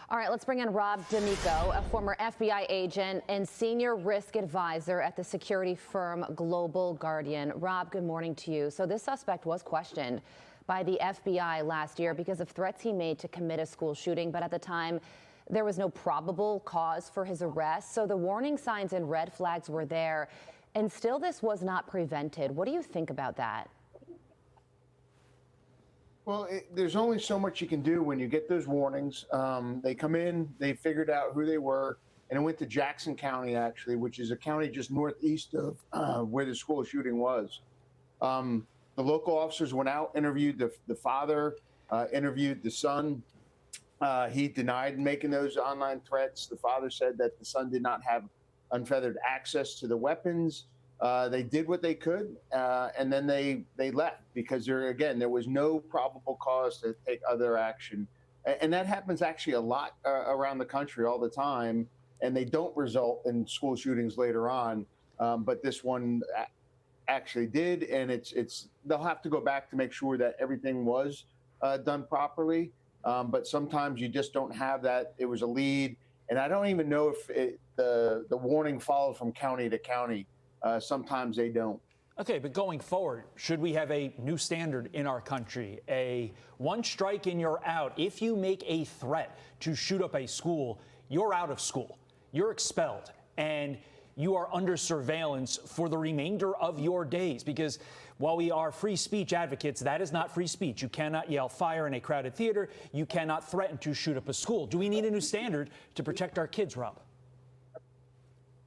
All right, let's bring in Rob D'Amico, a former FBI agent and senior risk advisor at the security firm Global Guardian. Rob, good morning to you. So this suspect was questioned by the FBI last year because of threats he made to commit a school shooting, but at the time, there was no probable cause for his arrest. So the warning signs and red flags were there, and still this was not prevented. What do you think about that? Well, there's only so much you can do when you get those warnings. They come in, they figured out who they were, and it went to Jackson County, actually, which is a county just northeast of where the school shooting was. The local officers went out, interviewed the father, interviewed the son. He denied making those online threats. The father said that the son did not have unfettered access to the weapons. They did what they could, and then they left because there was no probable cause to take other action. And that happens actually a lot around the country all the time, and they don't result in school shootings later on. But this one actually did, and they'll have to go back to make sure that everything was done properly. But sometimes you just don't have that. It was a lead, and I don't even know if the warning followed from county to county. Sometimes they don't. Okay, but going forward, should we have a new standard in our country? A one strike and you're out. If you make a threat to shoot up a school, you're out of school. You're expelled, and you are under surveillance for the remainder of your days. Because while we are free speech advocates, that is not free speech. You cannot yell fire in a crowded theater. You cannot threaten to shoot up a school. Do we need a new standard to protect our kids, Rob?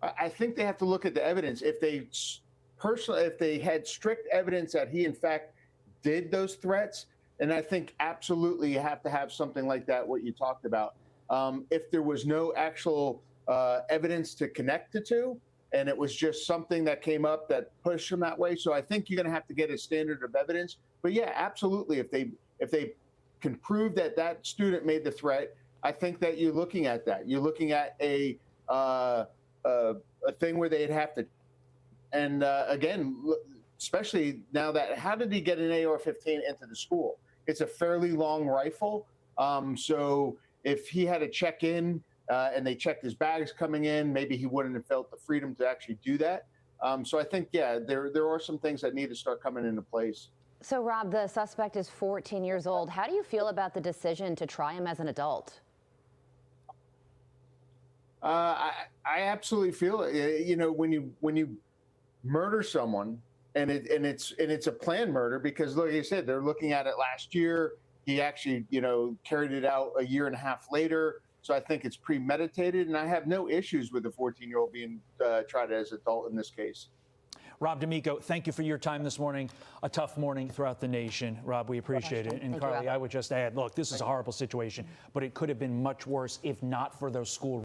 I think they have to look at the evidence. If they had strict evidence that he in fact did those threats, and I think absolutely you have to have something like that, what you talked about. If there was no actual evidence to connect the two, and it was just something that came up that pushed him that way. So I think you're going to have to get a standard of evidence. But yeah, absolutely. If they can prove that that student made the threat, I think that you're looking at that. You're looking at a thing where they'd have to, and again, especially now that, how did he get an AR-15 into the school? It's a fairly long rifle. So if he had to check in and they checked his bags coming in, maybe he wouldn't have felt the freedom to actually do that. So I think, yeah, there are some things that need to start coming into place. So Rob, the suspect is 14 years old. How do you feel about the decision to try him as an adult? I absolutely feel it. You know, when you murder someone, and it's a planned murder, because like I said, they're looking at it last year. He actually, carried it out a year and a half later. So I think it's premeditated, and I have no issues with the 14-year-old being tried as an adult in this case. Rob D'Amico, thank you for your time this morning. A tough morning throughout the nation. Rob, we appreciate it. And Carly, I would just add, look, this is a horrible situation, but it could have been much worse if not for those school